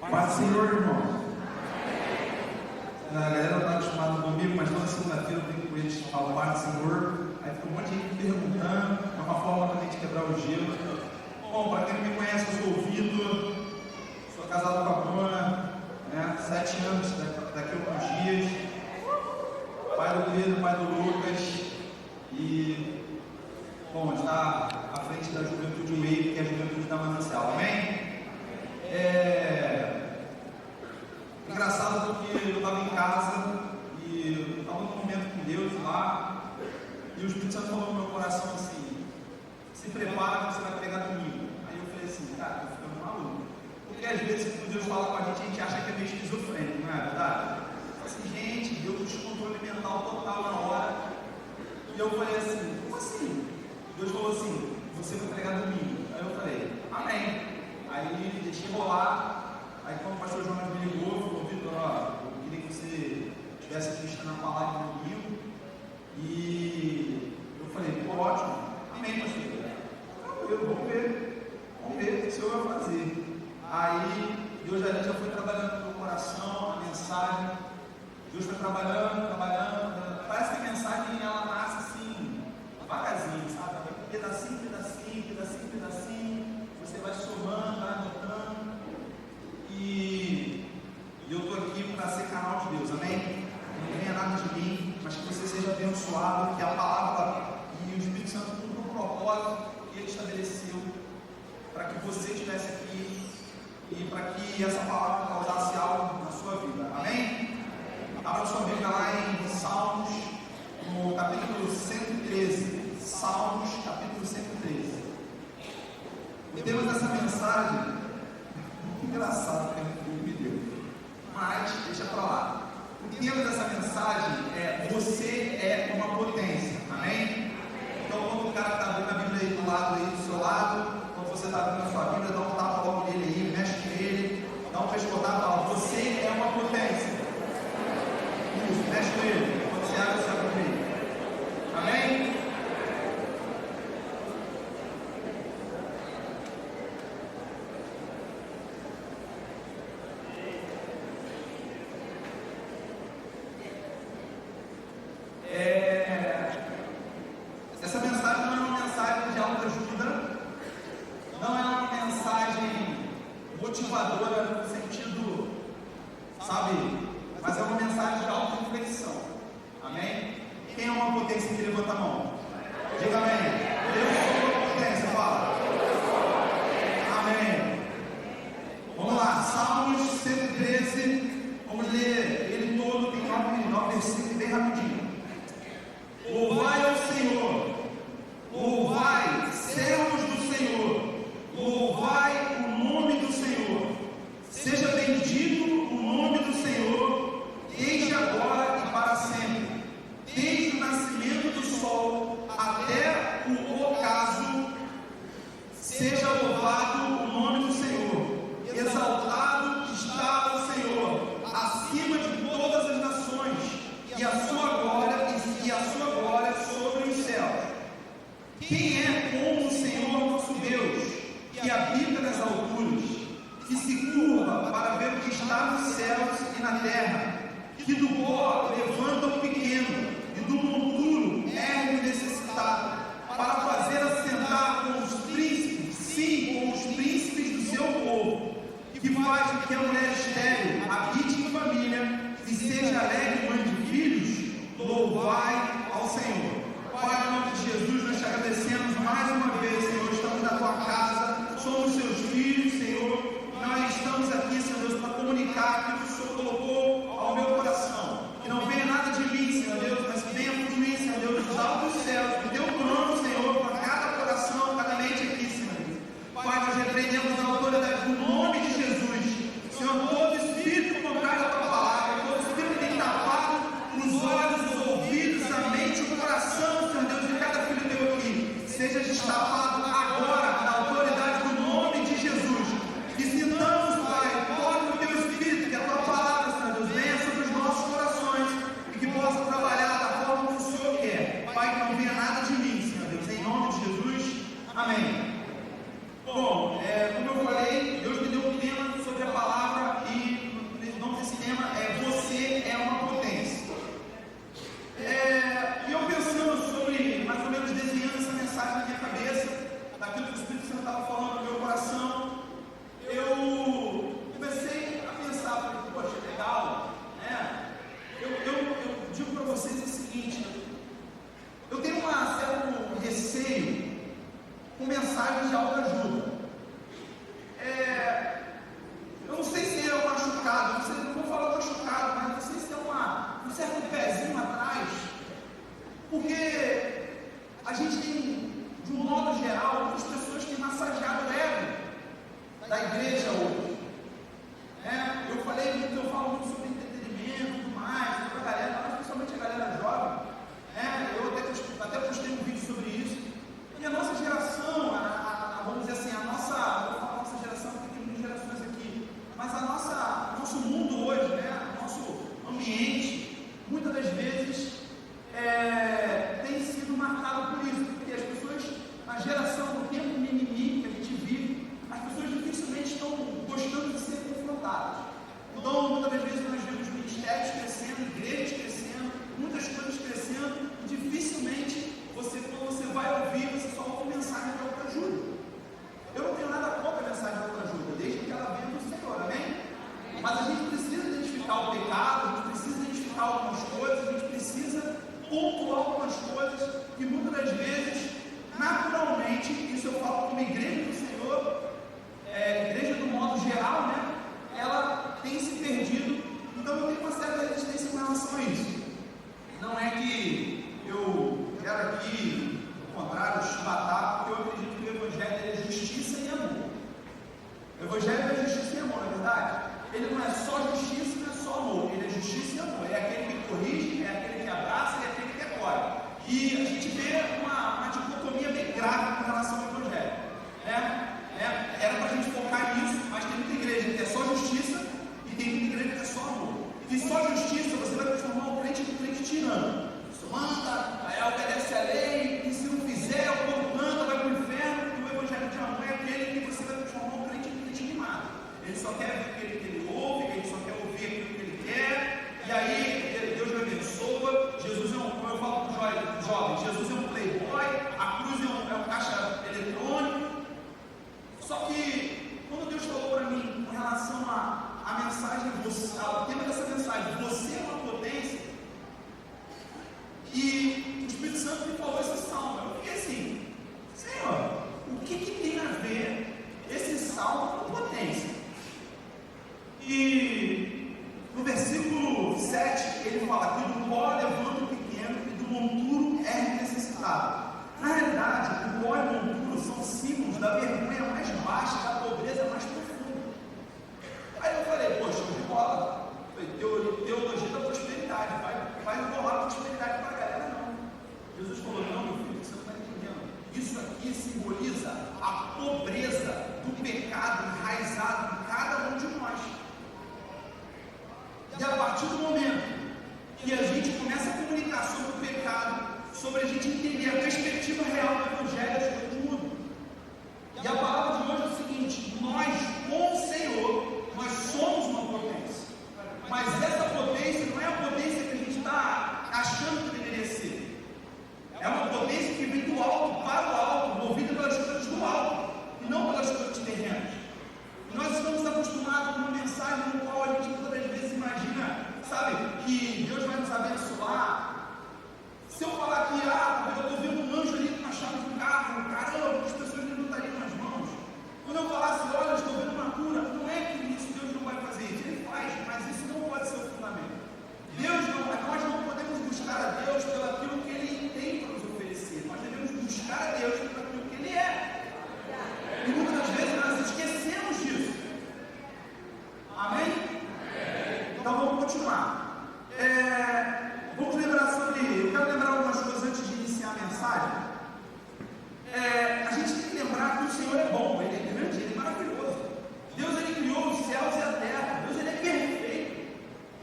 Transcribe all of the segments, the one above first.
Paz do Senhor, irmão. A galera não está acostumada comigo, mas toda segunda-feira eu tenho com eles que falam Paz do Senhor. Aí fica um monte de gente perguntando, é uma forma também de quebrar o gelo. Bom, para quem não me conhece, eu sou o Vitor, sou casado com a Bruna, né? 7 anos daqui a alguns dias. Pai do Pedro, pai do Lucas. E, bom, está à frente da Juventude Wave, que é a Juventude da Manancial, amém? Engraçado porque eu estava em casa e eu estava num momento com Deus lá, e o Espírito Santo falou no meu coração assim: se prepara que você vai pregar domingo. Aí eu falei assim, cara, eu tô ficando maluco. Porque às vezes quando Deus fala com a gente acha que é meio esquizofrênico, não é verdade? Eu falei assim, gente, Deus descontrole mental total na hora. E eu falei assim, como assim? Deus falou assim, você vai pregar domingo. Aí eu falei, amém. Aí deixei rolar. Aí quando o pastor Jonas me ligou, falou, Vitor, eu queria que você estivesse aqui na palavra no domingo. E eu falei, pô, ótimo, amém, pastor. Vamos ver o que o Senhor vai fazer. Aí Deus já foi trabalhando no meu coração, a mensagem. Deus foi trabalhando. Parece que a mensagem ela nasce assim, devagarzinho, sabe? Pedacinho. Você vai somando, vai anotando. E eu estou aqui para ser canal de Deus, amém? Não venha nada de mim, mas que você seja abençoado, que a palavra e o Espírito Santo cumpra o propósito que Ele estabeleceu para que você estivesse aqui e para que essa palavra causasse algo na sua vida, amém? Abra sua Bíblia lá em Salmos, no capítulo 113. Salmos, capítulo 113. O tema dessa mensagem, muito engraçado que ele me deu, mas deixa para lá. O tema dessa mensagem é: você é uma potência, amém? Então, quando o cara está abrindo a Bíblia aí do lado, aí do seu lado, quando você está abrindo a sua Bíblia, dá um tapa logo nele aí, mexe com ele, dá um pescoçado e fala: você é uma potência. Isso, mexe com ele. Quando você abre, você abre com ele. Amém? Essa mensagem não é uma mensagem de autoajuda, não é uma mensagem motivadora no sentido, sabe? Mas é uma mensagem de auto-reflexão, amém? Quem é uma potência que levanta a mão? Diga amém. Eu sou uma potência, fala. Amém. Vamos lá, Salmos 113, vamos ler ele todo, tem 9 versículos, bem rapidinho. Louvai ao Senhor, louvai, servos do Senhor, louvai o nome do Senhor, seja bendito o nome do Senhor, desde agora e para sempre, desde o nascimento do sol até o ocaso, seja louvado o nome do Senhor, exaltado está o Senhor, acima de todas as nações, e a sua glória sobre os céus. Quem é como o Senhor nosso Deus, que habita nas alturas, que se curva para ver o que está nos céus e na terra, que do pó levanta o pequeno e do monturo ergue o necessitado, para fazer assentar com os príncipes, sim, com os príncipes do seu povo, que faz com que a mulher estéril habite em família e seja alegre mãe de filhos. Louvai ao Senhor. Pai, em nome de Jesus, nós te agradecemos mais uma vez, Senhor. Estamos na tua casa, somos seus filhos, Senhor. Nós estamos aqui, Senhor Deus, para comunicar aquilo que o Senhor colocou ao meu coração. Que não venha nada de mim, Senhor Deus, mas que venha fluir, Senhor Deus, dos altos céus, do teu trono, Senhor, para cada coração, cada mente aqui, Senhor Deus. Pai, nós repreendemos a autoridade no nome de Jesus. Senhor, todo espírito contrário à tua palavra, todo espírito que tem tapado os olhos, os ouvidos, a mente, o coração, Senhor Deus, de cada filho teu aqui, seja destapado agora na autoridade do nome de Jesus. falo muito sobre entretenimento e tudo mais, sobre a galera, mas principalmente a galera jovem, né? Eu até postei um vídeo sobre isso. E a nossa geração, vamos dizer assim, vou falar a nossa geração, porque tem muitas gerações aqui, mas o nosso mundo hoje, né? O nosso ambiente, muitas das vezes, tem sido marcado por isso, porque as pessoas, a geração do tempo mimimi que a gente vive, as pessoas dificilmente estão gostando de ser confrontadas. Então, muitas das vezes nós vemos ministérios crescendo, igrejas crescendo, muitas coisas crescendo, e dificilmente quando você vai ouvir, você só ouve mensagem de autoajuda. Eu não tenho nada contra a mensagem de autoajuda, desde que ela venha do Senhor, amém? Mas a gente precisa identificar o pecado, a gente precisa identificar algumas coisas, a gente precisa pontuar algumas coisas, e muitas das vezes, naturalmente, isso eu falo como igreja do Senhor, igreja do modo geral, né? Ela tem se perdido, então eu tenho uma certa resistência com relação a isso. Não é que eu quero aqui, ao contrário, chibatar, porque eu acredito que o Evangelho é justiça e amor. O Evangelho é justiça e amor, não é verdade? Ele não é só justiça, não é só amor, ele é justiça e amor. É aquele que corrige, é aquele que abraça, é aquele que acolhe. E a gente vê uma dicotomia bem grave com relação ao Evangelho, né? Era para a gente focar nisso, mas tem muita igreja que é só justiça e tem muita igreja que é só amor. E só justiça você vai transformar o crente em crente tirano. Você manda, aí obedece a lei, e se não fizer, o povo manda, vai para o inferno. E o Evangelho de amor é aquele que você vai transformar o crente em crente animado. Ele só quer ver aquilo que ele ouve, ele só quer ouvir aquilo que ele quer, e aí Deus me abençoa. Jesus como eu falo para os jovens, Jesus é um playboy, a cruz é um caixa eletrônico. Só que, quando Deus falou para mim em relação à mensagem, ao tema dessa mensagem, você é uma potência, e o Espírito Santo me falou esse salmo, eu fiquei assim, Senhor, o que tem a ver esse salmo com potência? E no versículo 7, ele fala que do pó levanta o pequeno e do monturo é necessitado. Na realidade, o pó e o monturo são símbolos da vergonha mais baixa, da pobreza mais profunda. Aí eu falei, poxa, show de bola. Teologia da prosperidade, vai enrolar a prosperidade para a galera, não. Jesus falou, não, meu filho, você não está entendendo. Isso aqui simboliza a pobreza do pecado enraizado em cada um de nós. E a partir do momento que a gente começa a comunicar sobre o pecado, sobre a gente entender a perspectiva real do Evangelho, as coisas mudam. E a palavra de hoje é o seguinte: nós, com o Senhor, nós somos uma potência. Mas essa potência não é a potência que a gente está achando que deveria ser. É uma potência que vem do alto para o alto, movida pelas coisas do alto, e não pelas coisas terrenas. E nós estamos acostumados com uma mensagem no qual a gente todas as vezes imagina, sabe, que Deus vai nos abençoar. Se eu falar que, eu estou vendo um anjo ali com uma chave de carro, caramba, as pessoas me levantariam nas mãos. Quando eu falasse, olha, eu estou vendo uma cura, não é que isso Deus não vai fazer isso, Ele faz, mas isso não pode ser o fundamento. Nós não podemos buscar a Deus pelo aquilo que Ele tem para nos oferecer, nós devemos buscar a Deus pelo aquilo que Ele é. E muitas das vezes nós esquecemos disso. Amém? Então vamos continuar. Vamos lembrar eu quero lembrar algumas coisas antes de iniciar a mensagem. A gente tem que lembrar que o Senhor é bom, Ele é grande, Ele é maravilhoso. Deus, Ele criou os céus e a terra. Deus, Ele é perfeito.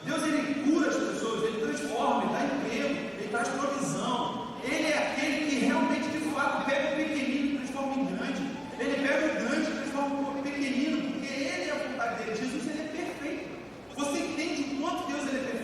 Deus, Ele cura as pessoas, Ele transforma, Ele dá emprego, Ele traz provisão. Ele é aquele que realmente, de fato, pega o pequenino e transforma em grande. Ele pega o grande e transforma em pequenino, porque Ele é a vontade dele. Jesus, Ele é perfeito. Você entende o quanto Deus Ele é perfeito?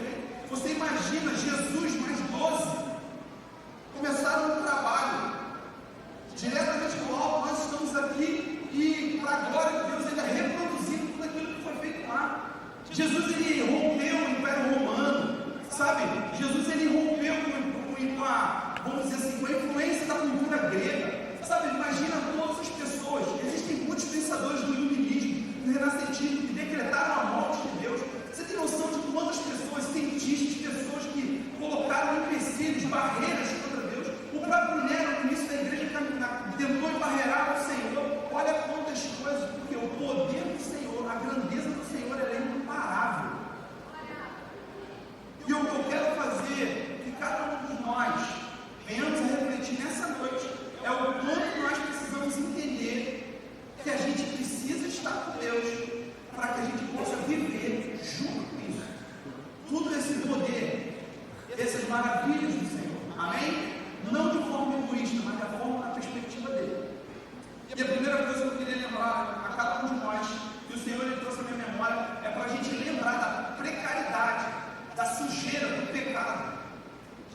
é para a gente lembrar da precariedade, da sujeira do pecado,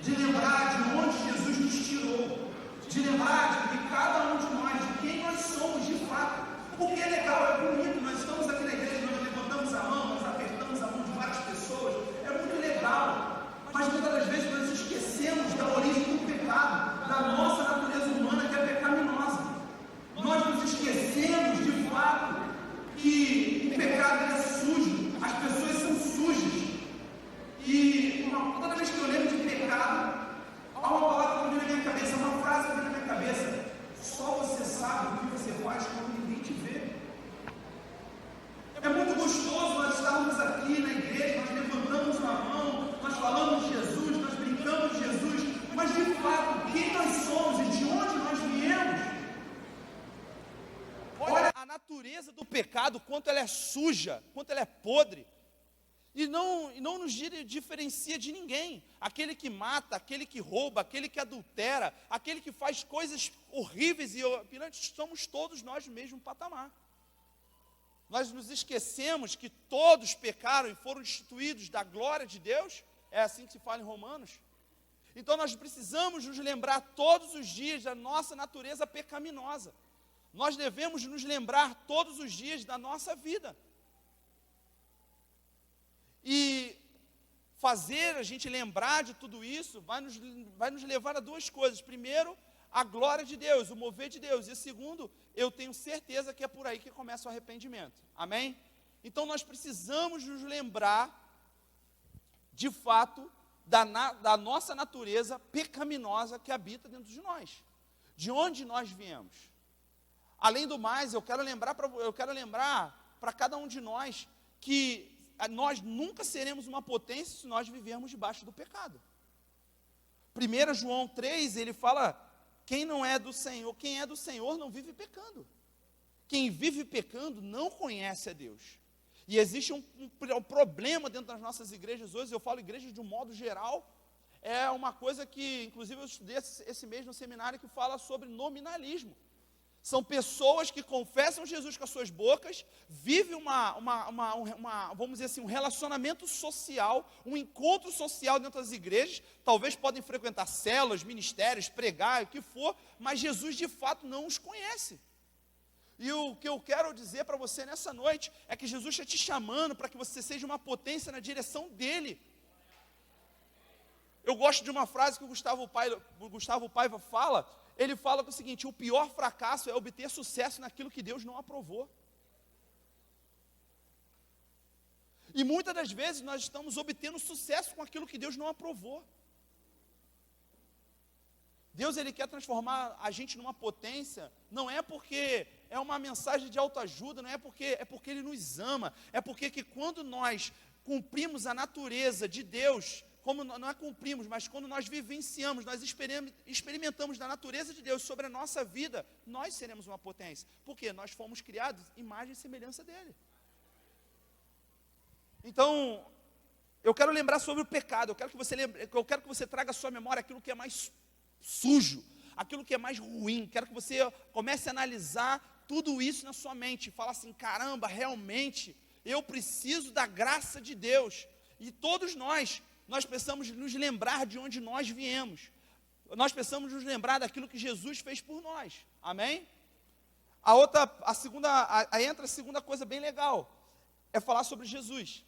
de lembrar de onde Jesus nos tirou, de lembrar de que cada um de nós, de quem nós somos de fato, porque é legal, é bonito, nós estamos aqui na igreja, nós levantamos a mão, nós apertamos a mão de várias pessoas, é muito legal, mas muitas das vezes nós esquecemos da origem do pecado, da nossa natureza humana que é pecaminosa. Nós nos esquecemos de fato que o pecado é sujo, as pessoas são sujas. E toda vez que eu lembro de pecado, há uma palavra que vem na minha cabeça, uma frase que vem na minha cabeça: só você sabe o que você faz quando ninguém te vê. É muito gostoso nós estarmos aqui na igreja, nós levantamos a mão, nós falamos de Jesus, nós brincamos de Jesus, mas de fato, quem nós somos e de onde nós viemos? Olha a natureza do pecado, quanto ela é suja, quanto ela é podre. E não nos diferencia de ninguém. Aquele que mata, aquele que rouba, aquele que adultera, aquele que faz coisas horríveis e opilantes, somos todos nós no mesmo patamar. Nós nos esquecemos que todos pecaram e foram destituídos da glória de Deus. É assim que se fala em Romanos. Então nós precisamos nos lembrar todos os dias da nossa natureza pecaminosa. Nós devemos nos lembrar todos os dias da nossa vida. E fazer a gente lembrar de tudo isso vai nos levar a duas coisas. Primeiro, a glória de Deus, o mover de Deus. E segundo, eu tenho certeza que é por aí que começa o arrependimento. Amém? Então nós precisamos nos lembrar, de fato, da nossa natureza pecaminosa que habita dentro de nós. De onde nós viemos. Além do mais, eu quero lembrar para cada um de nós que nós nunca seremos uma potência se nós vivermos debaixo do pecado. 1 João 3, ele fala: quem é do Senhor não vive pecando. Quem vive pecando não conhece a Deus. E existe um problema dentro das nossas igrejas hoje. Eu falo igrejas de um modo geral. É uma coisa que, inclusive, eu estudei esse mês no seminário, que fala sobre nominalismo. São pessoas que confessam Jesus com as suas bocas, vivem vamos dizer assim, um relacionamento social, um encontro social dentro das igrejas, talvez podem frequentar células, ministérios, pregar, o que for, mas Jesus de fato não os conhece. E o que eu quero dizer para você nessa noite, é que Jesus está te chamando para que você seja uma potência na direção dEle. Eu gosto de uma frase que o Gustavo Paiva fala. Ele fala o seguinte: o pior fracasso é obter sucesso naquilo que Deus não aprovou. E muitas das vezes nós estamos obtendo sucesso com aquilo que Deus não aprovou. Deus, Ele quer transformar a gente numa potência, não é porque é uma mensagem de autoajuda, não é porque Ele nos ama, é porque que quando nós cumprimos a natureza de Deus, como não é cumprimos, mas quando nós vivenciamos, nós experimentamos da natureza de Deus sobre a nossa vida, nós seremos uma potência. Porque nós fomos criados imagem e semelhança dEle. Então, eu quero lembrar sobre o pecado. Eu quero que você traga à sua memória aquilo que é mais sujo, aquilo que é mais ruim. Quero que você comece a analisar tudo isso na sua mente. Falar assim: caramba, realmente, eu preciso da graça de Deus. E todos nós precisamos nos lembrar de onde nós viemos. Nós precisamos nos lembrar daquilo que Jesus fez por nós. Amém? Entra a segunda coisa bem legal, é falar sobre Jesus.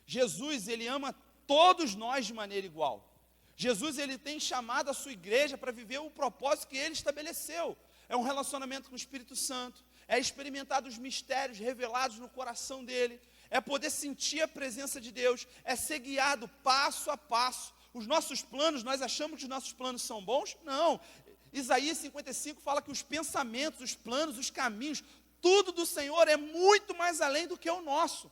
Jesus, Ele ama todos nós de maneira igual. Jesus, Ele tem chamado a sua igreja para viver o propósito que Ele estabeleceu. É um relacionamento com o Espírito Santo, é experimentar os mistérios revelados no coração dEle, é poder sentir a presença de Deus, é ser guiado passo a passo. Os nossos planos, nós achamos que os nossos planos são bons? Não. Isaías 55 fala que os pensamentos, os planos, os caminhos, tudo do Senhor é muito mais além do que o nosso.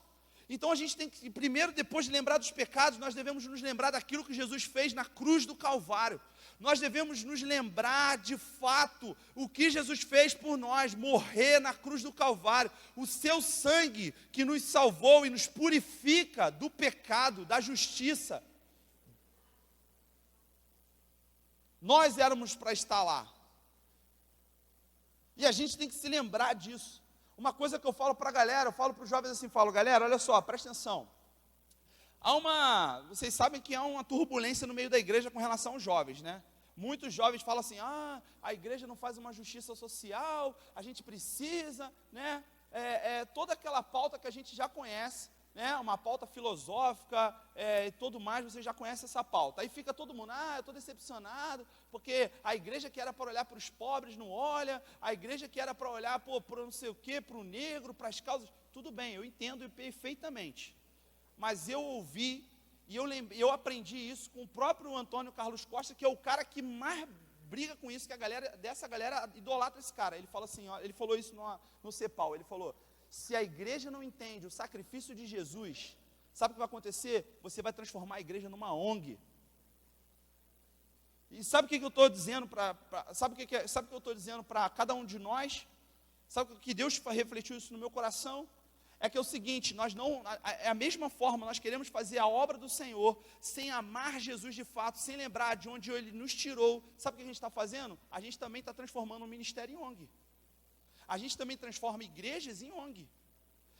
Então a gente tem que, primeiro, depois de lembrar dos pecados, nós devemos nos lembrar daquilo que Jesus fez na cruz do Calvário. Nós devemos nos lembrar de fato o que Jesus fez por nós, morrer na cruz do Calvário, o seu sangue que nos salvou e nos purifica do pecado, da justiça. Nós éramos para estar lá. E a gente tem que se lembrar disso. uma coisa que eu falo para a galera, eu falo para os jovens assim, falo, galera, olha só, presta atenção. Vocês sabem que há uma turbulência no meio da igreja com relação aos jovens, né? Muitos jovens falam assim, a igreja não faz uma justiça social, a gente precisa, né? Toda aquela pauta que a gente já conhece, né? Uma pauta filosófica e tudo mais, você já conhece essa pauta. Aí fica todo mundo, eu estou decepcionado, porque a igreja que era para olhar para os pobres não olha, a igreja que era para olhar para não sei o quê, para o negro, para as causas. Tudo bem, eu entendo perfeitamente. Mas eu ouvi e eu aprendi isso com o próprio Antônio Carlos Costa, que é o cara que mais briga com isso, que dessa galera idolatra esse cara. Ele fala assim, ele falou isso no CEPAL, ele falou, se a igreja não entende o sacrifício de Jesus, sabe o que vai acontecer? Você vai transformar a igreja numa ONG. E sabe o que eu estou dizendo sabe o que eu estou dizendo para cada um de nós? Sabe o que Deus refletiu isso no meu coração? É que é o seguinte, é a mesma forma, nós queremos fazer a obra do Senhor, sem amar Jesus de fato, sem lembrar de onde Ele nos tirou. Sabe o que a gente está fazendo? A gente também está transformando o ministério em ONG. A gente também transforma igrejas em ONG.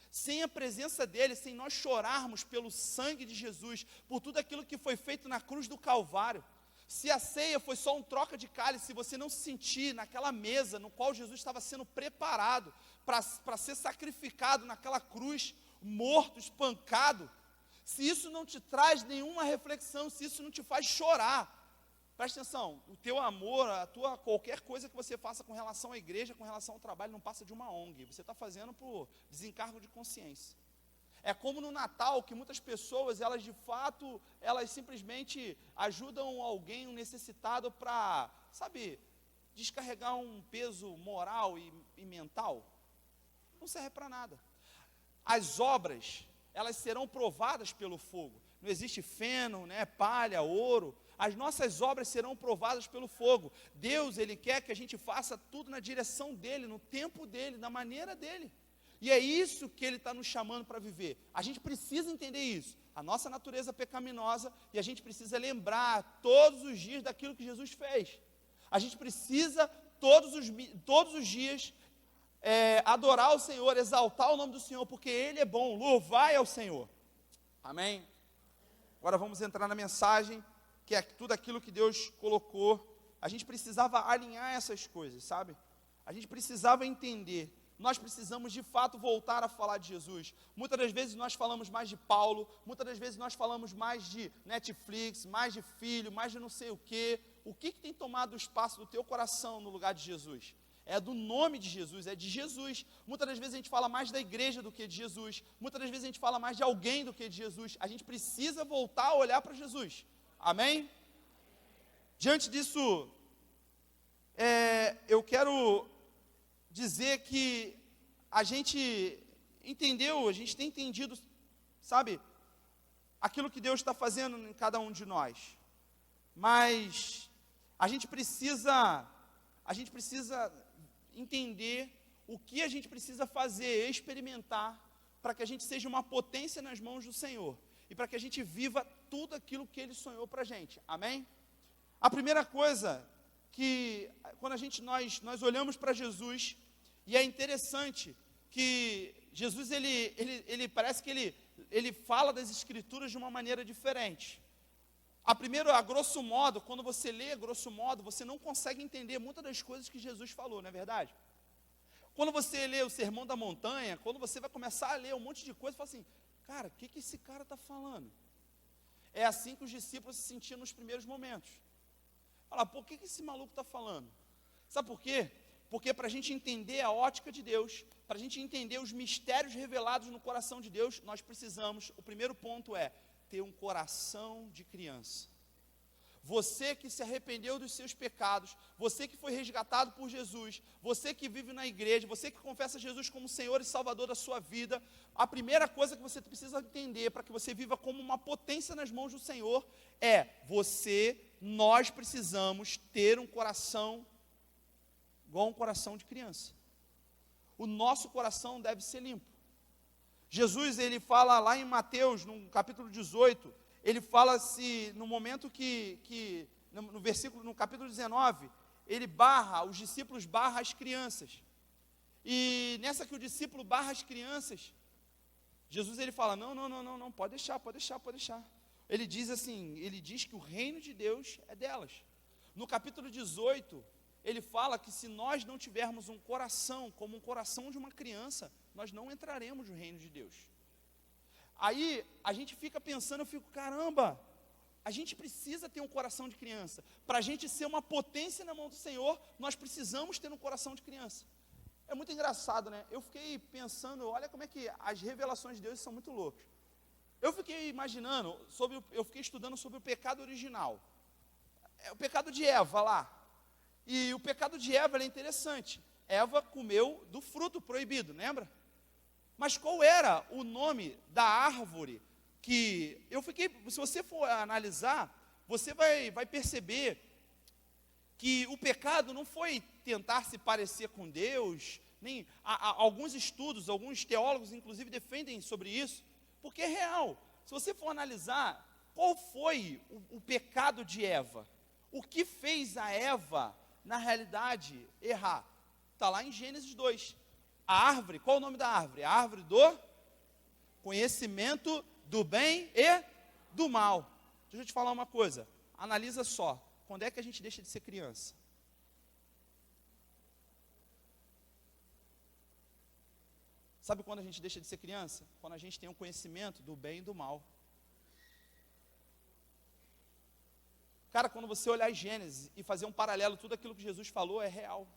Sem a presença dEle, sem nós chorarmos pelo sangue de Jesus, por tudo aquilo que foi feito na cruz do Calvário. Se a ceia foi só um troca de cálice, se você não se sentir naquela mesa no qual Jesus estava sendo preparado para ser sacrificado naquela cruz, morto, espancado, se isso não te traz nenhuma reflexão, se isso não te faz chorar, presta atenção, o teu amor, qualquer coisa que você faça com relação à igreja, com relação ao trabalho, não passa de uma ONG, você está fazendo por desencargo de consciência. É como no Natal, que muitas pessoas, elas de fato, elas simplesmente ajudam alguém, um necessitado, para, descarregar um peso moral e mental. Não serve para nada. As obras, elas serão provadas pelo fogo. Não existe feno, palha, ouro. As nossas obras serão provadas pelo fogo. Deus, Ele quer que a gente faça tudo na direção dEle, no tempo dEle, na maneira dEle. E é isso que Ele está nos chamando para viver. A gente precisa entender isso. A nossa natureza pecaminosa, e a gente precisa lembrar todos os dias daquilo que Jesus fez. A gente precisa todos os dias adorar o Senhor, exaltar o nome do Senhor, porque Ele é bom. Louvai ao Senhor. Amém? Agora vamos entrar na mensagem, que é tudo aquilo que Deus colocou. A gente precisava alinhar essas coisas, sabe? A gente precisava entender. Nós precisamos de fato voltar a falar de Jesus. Muitas das vezes nós falamos mais de Paulo, muitas das vezes nós falamos mais de Netflix, mais de filho, mais de não sei o quê. O que tem tomado o espaço do teu coração no lugar de Jesus? É do nome de Jesus, é de Jesus. Muitas das vezes a gente fala mais da igreja do que de Jesus. Muitas das vezes a gente fala mais de alguém do que de Jesus. A gente precisa voltar a olhar para Jesus. Amém? Diante disso, eu quero dizer que a gente entendeu, a gente tem entendido, aquilo que Deus está fazendo em cada um de nós. Mas a gente precisa entender o que a gente precisa fazer, experimentar, para que a gente seja uma potência nas mãos do Senhor, e para que a gente viva tudo aquilo que Ele sonhou para a gente. Amém? A primeira coisa que quando nós olhamos para Jesus, e é interessante que Jesus, ele parece que ele fala das Escrituras de uma maneira diferente. A grosso modo, quando você lê a grosso modo, você não consegue entender muitas das coisas que Jesus falou, não é verdade? Quando você lê o Sermão da Montanha, quando você vai começar a ler um monte de coisa, você fala assim, cara, o que esse cara está falando? É assim que os discípulos se sentiam nos primeiros momentos. Fala, por que esse maluco está falando? Sabe por quê? Porque para a gente entender a ótica de Deus, para a gente entender os mistérios revelados no coração de Deus, nós precisamos, o primeiro ponto é ter um coração de criança. Você que se arrependeu dos seus pecados, você que foi resgatado por Jesus, você que vive na igreja, você que confessa Jesus como Senhor e Salvador da sua vida, a primeira coisa que você precisa entender para que você viva como uma potência nas mãos do Senhor é nós precisamos ter um coração igual um coração de criança. O nosso coração deve ser limpo. Jesus, ele fala lá em Mateus, no capítulo 18, ele fala no momento no capítulo 19, os discípulos barram as crianças. E nessa que o discípulo barra as crianças, Jesus ele fala, não, pode deixar. Ele diz assim, ele diz que o reino de Deus é delas. No capítulo 18, ele fala que se nós não tivermos um coração, como um coração de uma criança, nós não entraremos no reino de Deus. Aí, a gente fica pensando, eu fico, caramba, a gente precisa ter um coração de criança. Para a gente ser uma potência na mão do Senhor, nós precisamos ter um coração de criança. É muito engraçado, né? Eu fiquei pensando, olha como é que as revelações de Deus são muito loucas. Eu fiquei imaginando, eu fiquei estudando sobre o pecado original. O pecado de Eva lá. E o pecado de Eva é interessante. Eva comeu do fruto proibido, lembra? Mas qual era o nome da árvore que eu fiquei, se você for analisar, você vai perceber que o pecado não foi tentar se parecer com Deus, nem alguns estudos, alguns teólogos inclusive defendem sobre isso, porque é real. Se você for analisar, qual foi o pecado de Eva? O que fez a Eva, na realidade, errar? Está lá em Gênesis 2. A árvore, qual é o nome da árvore? A árvore do conhecimento do bem e do mal. Deixa eu te falar uma coisa, analisa só, quando é que a gente deixa de ser criança? Sabe quando a gente deixa de ser criança? Quando a gente tem um conhecimento do bem e do mal. Cara, quando você olhar em Gênesis e fazer um paralelo, tudo aquilo que Jesus falou é real.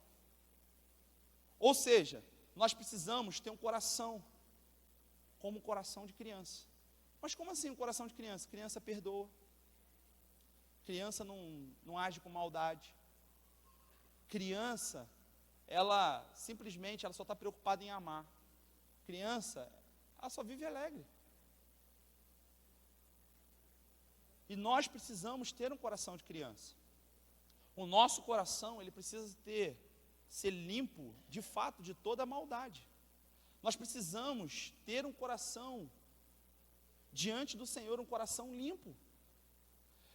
Ou seja, nós precisamos ter um coração, como um coração de criança. Mas como assim um coração de criança? Criança perdoa. Criança não age com maldade. Criança, ela simplesmente, ela só está preocupada em amar. Criança, ela só vive alegre. E nós precisamos ter um coração de criança. O nosso coração, ele precisa ser limpo, de fato, de toda a maldade. Nós precisamos ter um coração diante do Senhor, um coração limpo.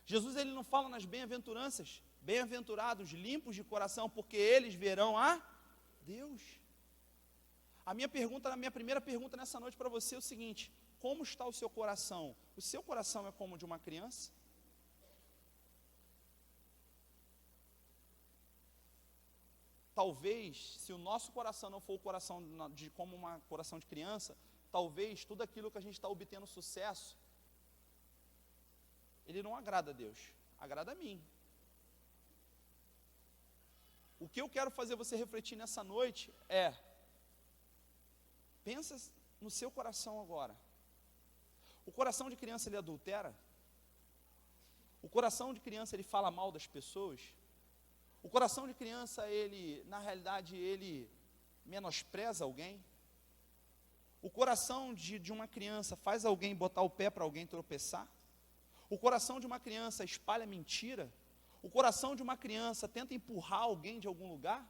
Jesus, ele não fala nas bem-aventuranças, bem-aventurados, limpos de coração, porque eles verão a Deus. A minha primeira pergunta nessa noite para você é o seguinte: como está o seu coração? O seu coração é como o de uma criança? Talvez, se o nosso coração não for o coração como um coração de criança, talvez tudo aquilo que a gente está obtendo sucesso, ele não agrada a Deus, agrada a mim. O que eu quero fazer você refletir nessa noite é, pensa no seu coração agora. O coração de criança, ele adultera? O coração de criança, ele fala mal das pessoas? O coração de criança, ele, na realidade, ele menospreza alguém? O coração de uma criança faz alguém botar o pé para alguém tropeçar? O coração de uma criança espalha mentira? O coração de uma criança tenta empurrar alguém de algum lugar?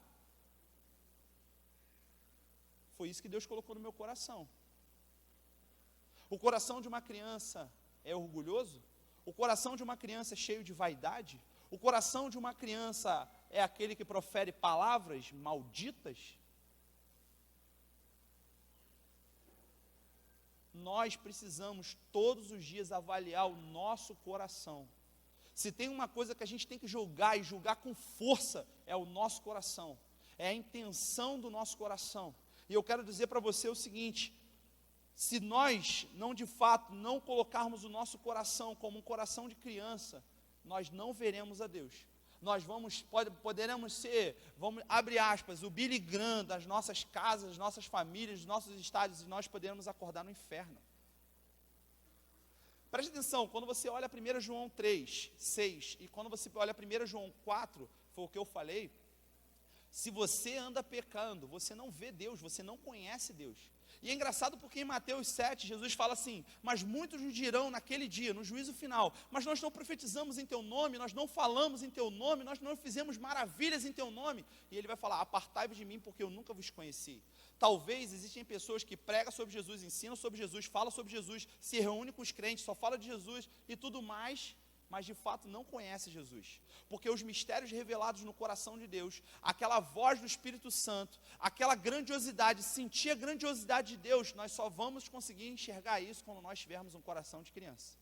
Foi isso que Deus colocou no meu coração. O coração de uma criança é orgulhoso? O coração de uma criança é cheio de vaidade? O coração de uma criança é aquele que profere palavras malditas? Nós precisamos todos os dias avaliar o nosso coração. Se tem uma coisa que a gente tem que julgar, e julgar com força, é o nosso coração, é a intenção do nosso coração. E eu quero dizer para você o seguinte: se nós não de fato não colocarmos o nosso coração como um coração de criança, nós não veremos a Deus. Nós poderemos ser, abre aspas, o Billy Graham das nossas casas, das nossas famílias, dos nossos estádios, e nós poderemos acordar no inferno. Preste atenção, quando você olha 1 João 3, 6, e quando você olha 1 João 4, foi o que eu falei, se você anda pecando, você não vê Deus, você não conhece Deus. E é engraçado porque em Mateus 7, Jesus fala assim: mas muitos nos dirão naquele dia, no juízo final, mas nós não profetizamos em teu nome, nós não falamos em teu nome, nós não fizemos maravilhas em teu nome. E ele vai falar: apartai-vos de mim, porque eu nunca vos conheci. Talvez existem pessoas que pregam sobre Jesus, ensinam sobre Jesus, falam sobre Jesus, se reúnem com os crentes, só falam de Jesus e tudo mais, mas de fato não conhece Jesus. Porque os mistérios revelados no coração de Deus, aquela voz do Espírito Santo, aquela grandiosidade, sentir a grandiosidade de Deus, nós só vamos conseguir enxergar isso quando nós tivermos um coração de criança.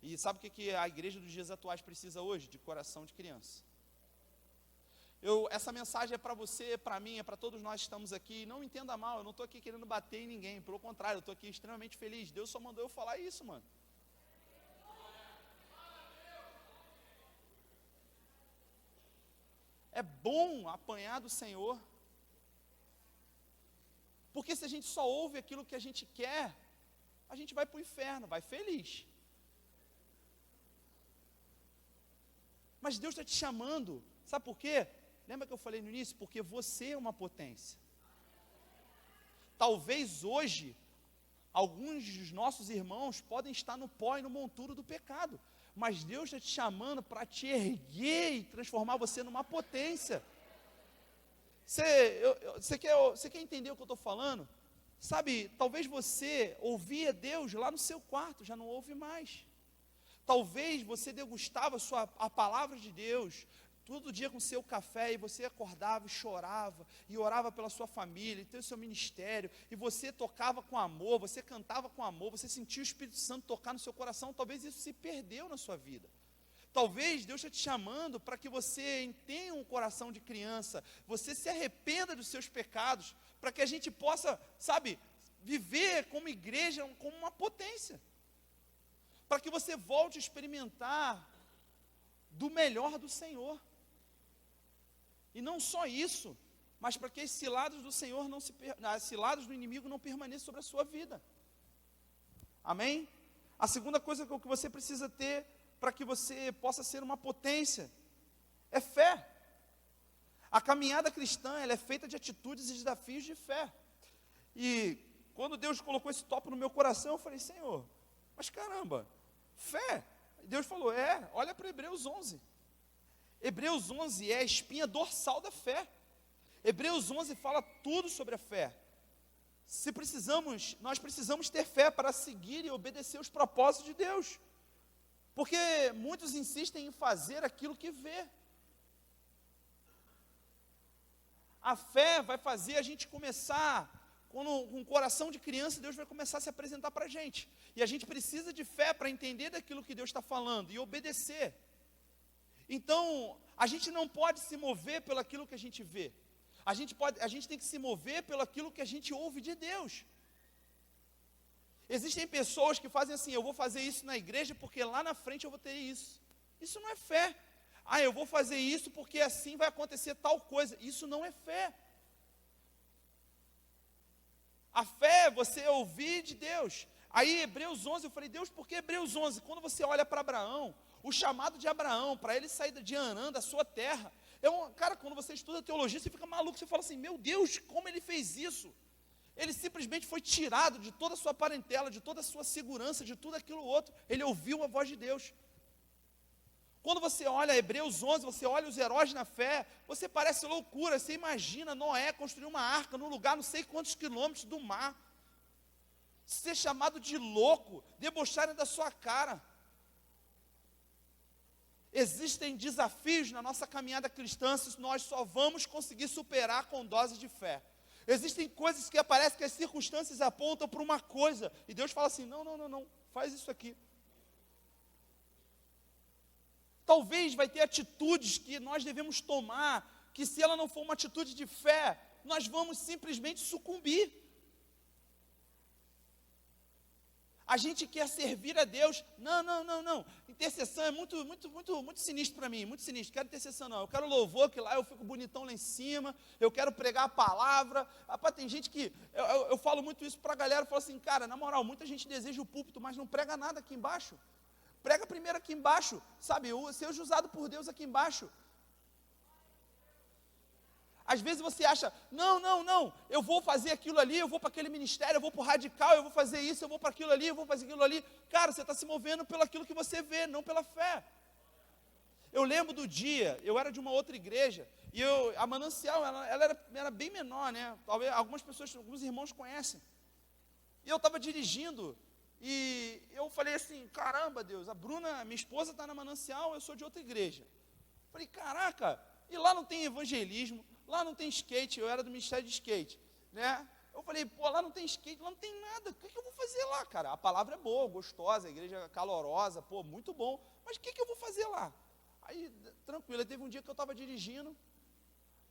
E sabe o que a igreja dos dias atuais precisa hoje? De coração de criança. Essa mensagem é para você, para mim, é para todos nós que estamos aqui. Não me entenda mal, eu não estou aqui querendo bater em ninguém. Pelo contrário, eu estou aqui extremamente feliz. Deus só mandou eu falar isso, mano. É bom apanhar do Senhor. Porque se a gente só ouve aquilo que a gente quer, a gente vai para o inferno, vai feliz. Mas Deus está te chamando, sabe por quê? Lembra que eu falei no início? Porque você é uma potência. Talvez hoje, alguns dos nossos irmãos podem estar no pó e no monturo do pecado, mas Deus está te chamando para te erguer e transformar você numa potência. Você quer entender o que eu estou falando? Sabe, talvez você ouvia Deus lá no seu quarto, já não ouve mais. Talvez você degustava a palavra de Deus todo dia com seu café, e você acordava e chorava, e orava pela sua família, e teve seu ministério, e você tocava com amor, você cantava com amor, você sentia o Espírito Santo tocar no seu coração. Talvez isso se perdeu na sua vida. Talvez Deus está te chamando para que você tenha um coração de criança, você se arrependa dos seus pecados, para que a gente possa, sabe, viver como igreja, como uma potência, para que você volte a experimentar do melhor do Senhor. E não só isso, mas para que as ciladas do Senhor as ciladas do inimigo não permaneçam sobre a sua vida. Amém? A segunda coisa que você precisa ter para que você possa ser uma potência é fé. A caminhada cristã, ela é feita de atitudes e desafios de fé. E quando Deus colocou esse tópico no meu coração, eu falei: Senhor, mas caramba, fé. Deus falou: olha para Hebreus 11. Hebreus 11 é a espinha dorsal da fé. Hebreus 11 fala tudo sobre a fé. Nós precisamos ter fé para seguir e obedecer os propósitos de Deus. Porque muitos insistem em fazer aquilo que vê. A fé vai fazer a gente começar, com um coração de criança, Deus vai começar a se apresentar para a gente. E a gente precisa de fé para entender daquilo que Deus está falando e obedecer. Então, a gente não pode se mover pelo aquilo que a gente vê. A gente tem que se mover pelo aquilo que a gente ouve de Deus. Existem pessoas que fazem assim: eu vou fazer isso na igreja porque lá na frente eu vou ter isso. Isso não é fé. Eu vou fazer isso porque assim vai acontecer tal coisa. Isso não é fé. A fé é você ouvir de Deus. Aí Hebreus 11, eu falei: Deus, por que Hebreus 11? Quando você olha para Abraão, o chamado de Abraão, para ele sair de Arã, da sua terra, cara, quando você estuda teologia, você fica maluco, você fala assim: meu Deus, como ele fez isso? Ele simplesmente foi tirado de toda a sua parentela, de toda a sua segurança, de tudo aquilo outro. Ele ouviu a voz de Deus. Quando você olha Hebreus 11, você olha os heróis na fé, você parece loucura. Você imagina Noé construir uma arca num lugar não sei quantos quilômetros do mar, ser chamado de louco, debocharem da sua cara. Existem desafios na nossa caminhada cristã, se nós só vamos conseguir superar com doses de fé. Existem coisas que aparecem que as circunstâncias apontam para uma coisa, e Deus fala assim: não, faz isso aqui. Talvez vai ter atitudes que nós devemos tomar, que se ela não for uma atitude de fé, nós vamos simplesmente sucumbir. A gente quer servir a Deus. Não. Intercessão é muito sinistro para mim, muito sinistro. Quero intercessão não. Eu quero louvor, que lá eu fico bonitão lá em cima. Eu quero pregar a palavra. Rapaz, tem gente que, eu falo muito isso para a galera, eu falo assim: cara, na moral, muita gente deseja o púlpito, mas não prega nada aqui embaixo. Prega primeiro aqui embaixo, sabe? Seja usado por Deus aqui embaixo. Às vezes você acha: não, eu vou fazer aquilo ali, eu vou para aquele ministério, eu vou para o radical, eu vou fazer isso, eu vou para aquilo ali, eu vou fazer aquilo ali. Cara, você está se movendo pelo aquilo que você vê, não pela fé. Eu lembro do dia, eu era de uma outra igreja, e a Manancial, ela era bem menor, né? Talvez algumas pessoas, alguns irmãos conhecem. E eu estava dirigindo, E eu falei assim, caramba, Deus, a Bruna, minha esposa está na Manancial, eu sou de outra igreja. Falei, caraca, e lá não tem evangelismo, lá não tem skate, eu era do Ministério de Skate, né? Eu falei, pô, lá não tem skate, lá não tem nada, o que eu vou fazer lá, cara? A palavra é boa, gostosa, a igreja é calorosa, pô, muito bom, mas o que eu vou fazer lá? Aí, tranquilo, teve um dia que eu estava dirigindo,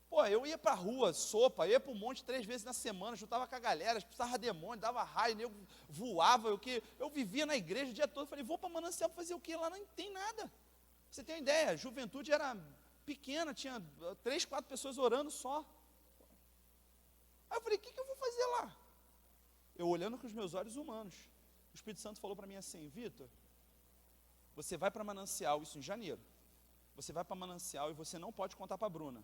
pô, eu ia para a rua, sopa, ia para o monte 3 vezes na semana, juntava com a galera, expulsava demônio, dava raio, eu voava, eu vivia na igreja o dia todo, falei, vou para Manancial fazer o quê? Lá não tem nada. Você tem uma ideia, a juventude era pequena, tinha 3, 4 pessoas orando só. Aí eu falei, o que eu vou fazer lá? Eu olhando com os meus olhos humanos, o Espírito Santo falou para mim assim, Vitor, você vai para Manancial, isso em janeiro, você vai para Manancial e você não pode contar para a Bruna.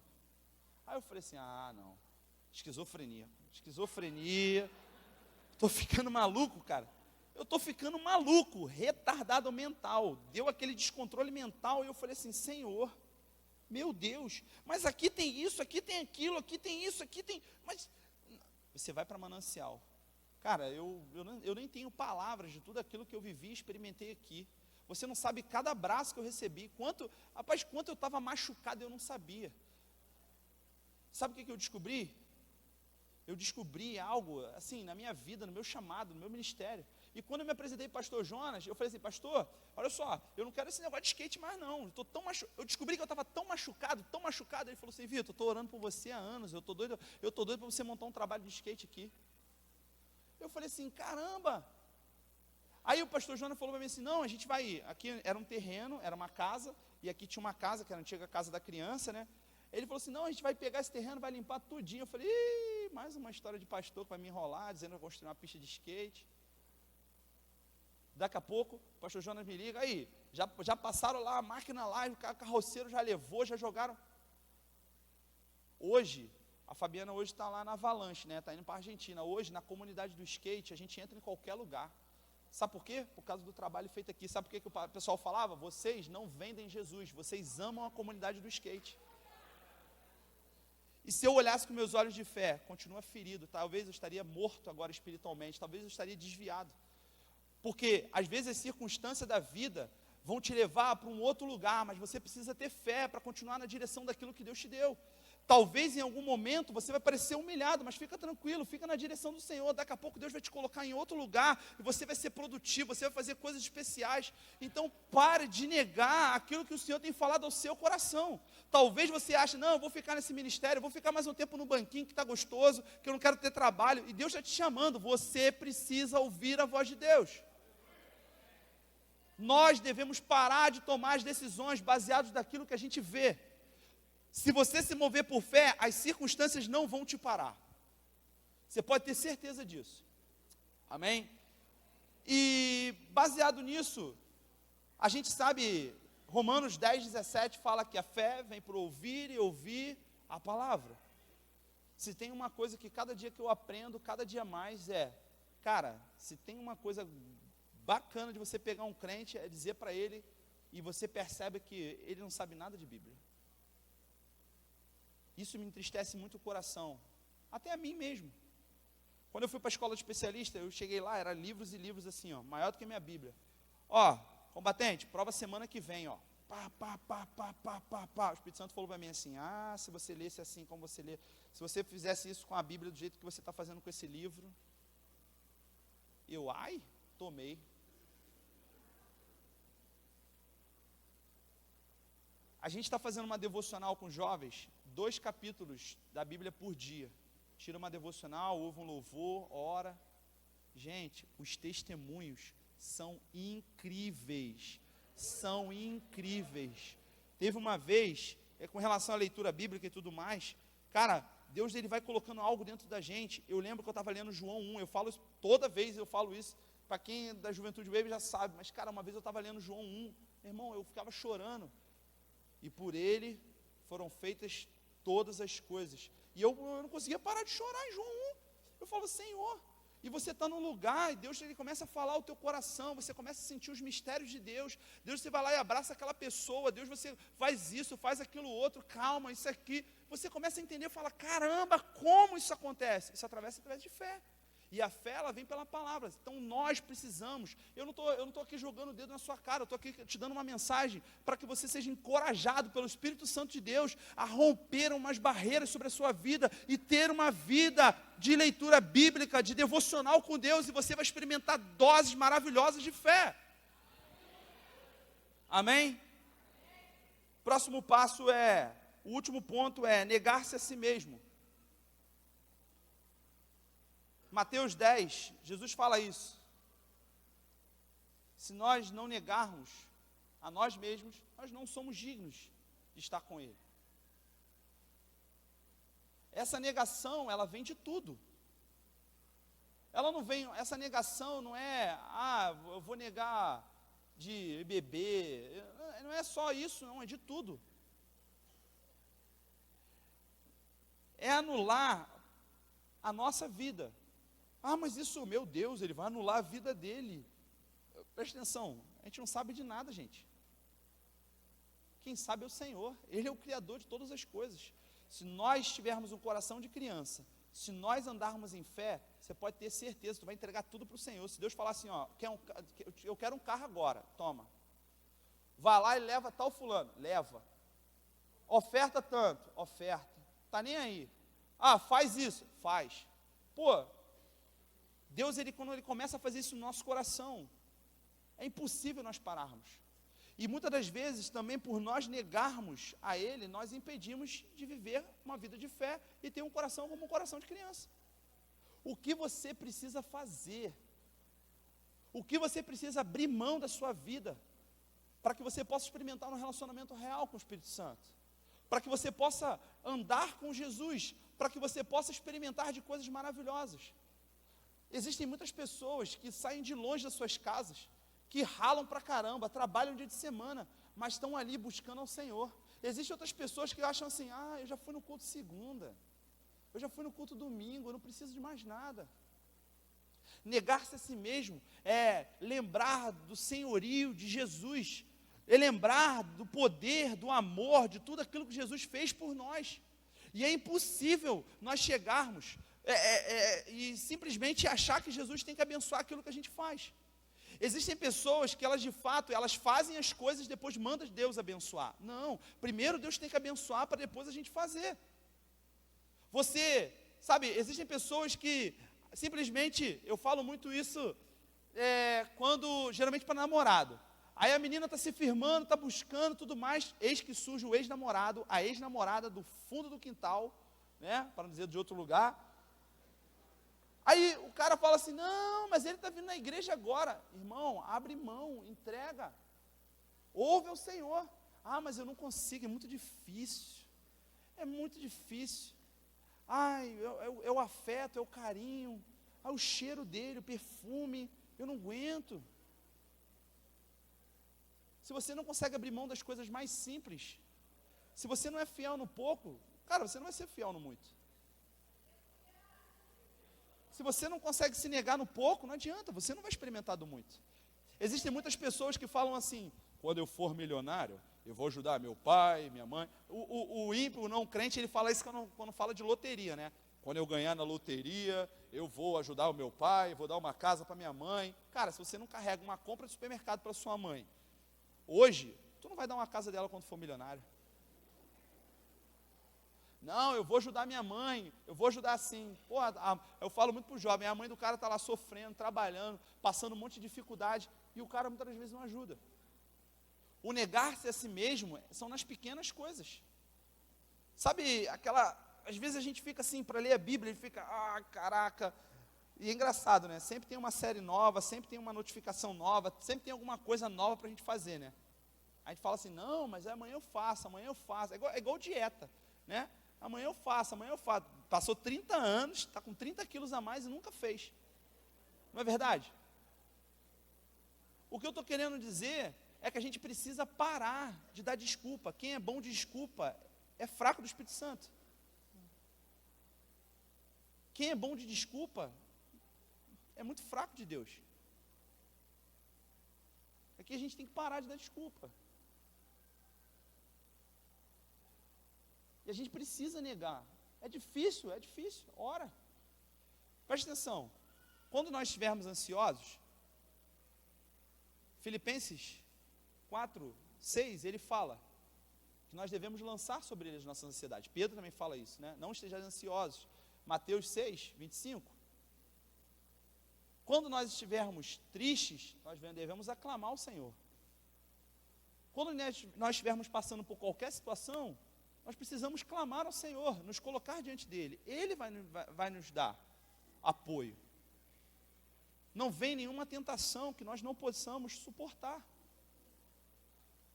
Aí eu falei assim, não, esquizofrenia, estou ficando maluco, cara, eu estou ficando maluco, retardado mental, deu aquele descontrole mental, e eu falei assim, Senhor, meu Deus, mas aqui tem isso, aqui tem aquilo, aqui tem isso, aqui tem, mas você vai para Manancial, cara, eu nem tenho palavras de tudo aquilo que eu vivi, experimentei aqui, você não sabe cada abraço que eu recebi, quanto eu estava machucado, eu não sabia. Sabe o que eu descobri? Eu descobri algo, assim, na minha vida, no meu chamado, no meu ministério. E quando eu me apresentei para o pastor Jonas, eu falei assim, pastor, olha só, eu não quero esse negócio de skate mais não. Eu descobri que eu estava tão machucado. Ele falou assim, Vitor, eu estou orando por você há anos, eu estou doido para você montar um trabalho de skate aqui. Eu falei assim, caramba. Aí o pastor Jonas falou para mim assim, não, a gente vai ir. Aqui era um terreno, era uma casa, e aqui tinha uma casa, que era a antiga casa da criança, né? Ele falou assim, não, a gente vai pegar esse terreno, vai limpar tudinho. Eu falei, mais uma história de pastor que vai me enrolar, dizendo que vai construir uma pista de skate. Daqui a pouco, o pastor Jonas me liga, aí, já passaram lá a máquina lá, o carroceiro já levou, já jogaram. Hoje, a Fabiana hoje está lá na Avalanche, né? Está indo para a Argentina. Hoje, na comunidade do skate, a gente entra em qualquer lugar. Sabe por quê? Por causa do trabalho feito aqui. Sabe por quê que o pessoal falava? Vocês não vendem Jesus, vocês amam a comunidade do skate. E se eu olhasse com meus olhos de fé, continua ferido, talvez eu estaria morto agora espiritualmente, talvez eu estaria desviado. Porque às vezes as circunstâncias da vida vão te levar para um outro lugar, mas você precisa ter fé para continuar na direção daquilo que Deus te deu. Talvez em algum momento você vai parecer humilhado, mas fica tranquilo, fica na direção do Senhor. Daqui a pouco Deus vai te colocar em outro lugar e você vai ser produtivo, você vai fazer coisas especiais. Então pare de negar aquilo que o Senhor tem falado ao seu coração. Talvez você ache, não, eu vou ficar nesse ministério, eu vou ficar mais um tempo no banquinho que está gostoso, que eu não quero ter trabalho. E Deus está te chamando, você precisa ouvir a voz de Deus. Nós devemos parar de tomar as decisões baseadas naquilo que a gente vê. Se você se mover por fé, as circunstâncias não vão te parar. Você pode ter certeza disso. Amém? E baseado nisso, a gente sabe, Romanos 10, 17 fala que a fé vem por ouvir e ouvir a palavra. Se tem uma coisa que cada dia que eu aprendo, cada dia mais cara, se tem uma coisa bacana de você pegar um crente, é dizer para ele, e você percebe que ele não sabe nada de Bíblia. Isso me entristece muito o coração, até a mim mesmo. Quando eu fui para a escola de especialista, eu cheguei lá, eram livros e livros assim, maior do que a minha Bíblia. Combatente, prova semana que vem, O Espírito Santo falou para mim assim, se você lesse assim como você lê, se você fizesse isso com a Bíblia do jeito que você está fazendo com esse livro, tomei. A gente está fazendo uma devocional com jovens, 2 capítulos da Bíblia por dia. Tira uma devocional, ouve um louvor, ora. Gente, os testemunhos são incríveis. São incríveis. Teve uma vez, com relação à leitura bíblica e tudo mais, cara, Deus ele vai colocando algo dentro da gente. Eu lembro que eu estava lendo João 1, eu falo isso, toda vez eu falo isso, para quem é da Juventude Wave já sabe, mas cara, uma vez eu estava lendo João 1, meu irmão, eu ficava chorando. E por ele foram feitas todas as coisas. E eu não conseguia parar de chorar em João 1. Eu falo, Senhor, e você está num lugar, e Deus ele começa a falar ao teu coração, você começa a sentir os mistérios de Deus. Deus, você vai lá e abraça aquela pessoa, Deus, você faz isso, faz aquilo outro, calma, isso aqui. Você começa a entender, fala, caramba, como isso acontece? Isso através de fé. E a fé, ela vem pela palavra. Então nós precisamos. Eu não tô aqui jogando o dedo na sua cara, eu estou aqui te dando uma mensagem para que você seja encorajado pelo Espírito Santo de Deus a romper umas barreiras sobre a sua vida e ter uma vida de leitura bíblica, de devocional com Deus, e você vai experimentar doses maravilhosas de fé. Amém? Próximo passo o último ponto é negar-se a si mesmo. Mateus 10, Jesus fala isso. Se nós não negarmos a nós mesmos, nós não somos dignos de estar com Ele. Essa negação, ela vem de tudo. Essa negação não é, eu vou negar de beber, não é só isso, não, é de tudo. É anular a nossa vida. Mas isso, meu Deus, ele vai anular a vida dele. Preste atenção, a gente não sabe de nada, gente. Quem sabe é o Senhor, Ele é o Criador de todas as coisas. Se nós tivermos um coração de criança, se nós andarmos em fé, você pode ter certeza, tu vai entregar tudo para o Senhor. Se Deus falar assim, eu quero um carro agora, toma. Vai lá e leva tal fulano, leva. Oferta tanto, oferta. Está nem aí. Faz isso, faz. Deus, quando Ele começa a fazer isso no nosso coração, é impossível nós pararmos. E muitas das vezes, também por nós negarmos a Ele, nós impedimos de viver uma vida de fé e ter um coração como um coração de criança. O que você precisa fazer? O que você precisa abrir mão da sua vida para que você possa experimentar um relacionamento real com o Espírito Santo? Para que você possa andar com Jesus, para que você possa experimentar de coisas maravilhosas. Existem muitas pessoas que saem de longe das suas casas, que ralam pra caramba, trabalham dia de semana, mas estão ali buscando ao Senhor. Existem outras pessoas que acham assim, eu já fui no culto segunda, eu já fui no culto domingo, eu não preciso de mais nada. Negar-se a si mesmo é lembrar do senhorio de Jesus, é lembrar do poder, do amor, de tudo aquilo que Jesus fez por nós. E é impossível nós chegarmos e simplesmente achar que Jesus tem que abençoar aquilo que a gente faz. Existem pessoas que elas de fato, elas fazem as coisas e depois mandam Deus abençoar. Não, primeiro Deus tem que abençoar para depois a gente fazer. Você, sabe, existem pessoas que simplesmente, eu falo muito isso geralmente para namorado. Aí a menina está se firmando, está buscando tudo mais, eis que surge o ex-namorado, a ex-namorada do fundo do quintal, né, para não dizer de outro lugar. Aí o cara fala assim, não, mas ele está vindo na igreja agora. Irmão, abre mão, entrega. Ouve ao Senhor. Mas eu não consigo, é muito difícil. É muito difícil. É o afeto, é o carinho, o cheiro dele, o perfume, eu não aguento. Se você não consegue abrir mão das coisas mais simples, se você não é fiel no pouco, cara, você não vai ser fiel no muito. Se você não consegue se negar no pouco, não adianta, você não vai experimentar do muito. Existem muitas pessoas que falam assim, quando eu for milionário, eu vou ajudar meu pai, minha mãe. O ímpio, o não crente, ele fala isso quando fala de loteria, né? Quando eu ganhar na loteria, eu vou ajudar o meu pai, vou dar uma casa para minha mãe. Cara, se você não carrega uma compra de supermercado para sua mãe, hoje, tu não vai dar uma casa dela quando for milionário. Não, eu vou ajudar minha mãe, eu vou ajudar assim. Eu falo muito para o jovem, a mãe do cara está lá sofrendo, trabalhando, passando um monte de dificuldade, e o cara muitas vezes não ajuda. O negar-se a si mesmo são nas pequenas coisas. Sabe, às vezes a gente fica assim, para ler a Bíblia, ele fica, caraca. E é engraçado, né? Sempre tem uma série nova, sempre tem uma notificação nova, sempre tem alguma coisa nova para a gente fazer, né? A gente fala assim, não, mas amanhã eu faço. É igual dieta, né? Amanhã eu faço. Passou 30 anos, está com 30 quilos a mais e nunca fez. Não é verdade? O que eu estou querendo dizer é que a gente precisa parar de dar desculpa. Quem é bom de desculpa é fraco do Espírito Santo. Quem é bom de desculpa é muito fraco de Deus. Aqui a gente tem que parar de dar desculpa. E a gente precisa negar. É difícil, ora. Preste atenção. Quando nós estivermos ansiosos, Filipenses 4:6, ele fala que nós devemos lançar sobre eles nossas ansiedades. Pedro também fala isso, né? Não estejais ansiosos. Mateus 6:25. Quando nós estivermos tristes, nós devemos aclamar o Senhor. Quando nós estivermos passando por qualquer situação, nós precisamos clamar ao Senhor, nos colocar diante dEle. Ele vai nos dar apoio. Não vem nenhuma tentação que nós não possamos suportar.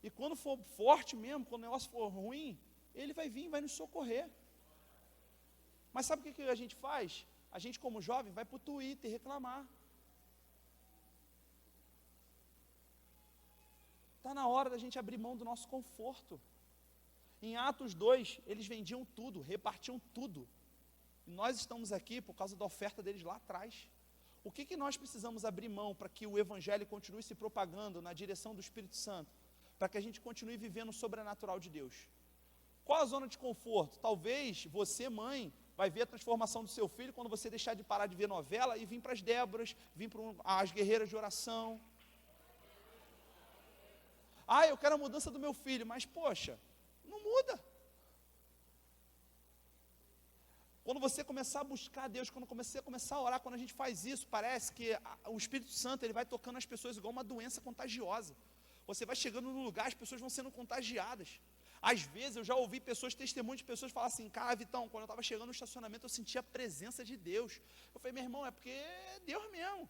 E quando for forte mesmo, quando o negócio for ruim, Ele vai vir e vai nos socorrer. Mas sabe o que a gente faz? A gente, como jovem, vai para o Twitter reclamar. Está na hora da gente abrir mão do nosso conforto. Em Atos 2, eles vendiam tudo, repartiam tudo. E nós estamos aqui por causa da oferta deles lá atrás. O que nós precisamos abrir mão para que o Evangelho continue se propagando na direção do Espírito Santo? Para que a gente continue vivendo o sobrenatural de Deus. Qual a zona de conforto? Talvez você, mãe, vai ver a transformação do seu filho quando você deixar de parar de ver novela e vir para as Déboras, vir para as guerreiras de oração. Ah, eu quero a mudança do meu filho, mas poxa, não muda. Quando você começar a buscar Deus, quando você começar a orar, quando a gente faz isso, parece que o Espírito Santo ele vai tocando as pessoas igual uma doença contagiosa. Você vai chegando no lugar, as pessoas vão sendo contagiadas. Às vezes eu já ouvi testemunhos de pessoas falar assim: cara, Vitão, quando eu estava chegando no estacionamento eu sentia a presença de Deus. Eu falei: meu irmão, é porque é Deus mesmo.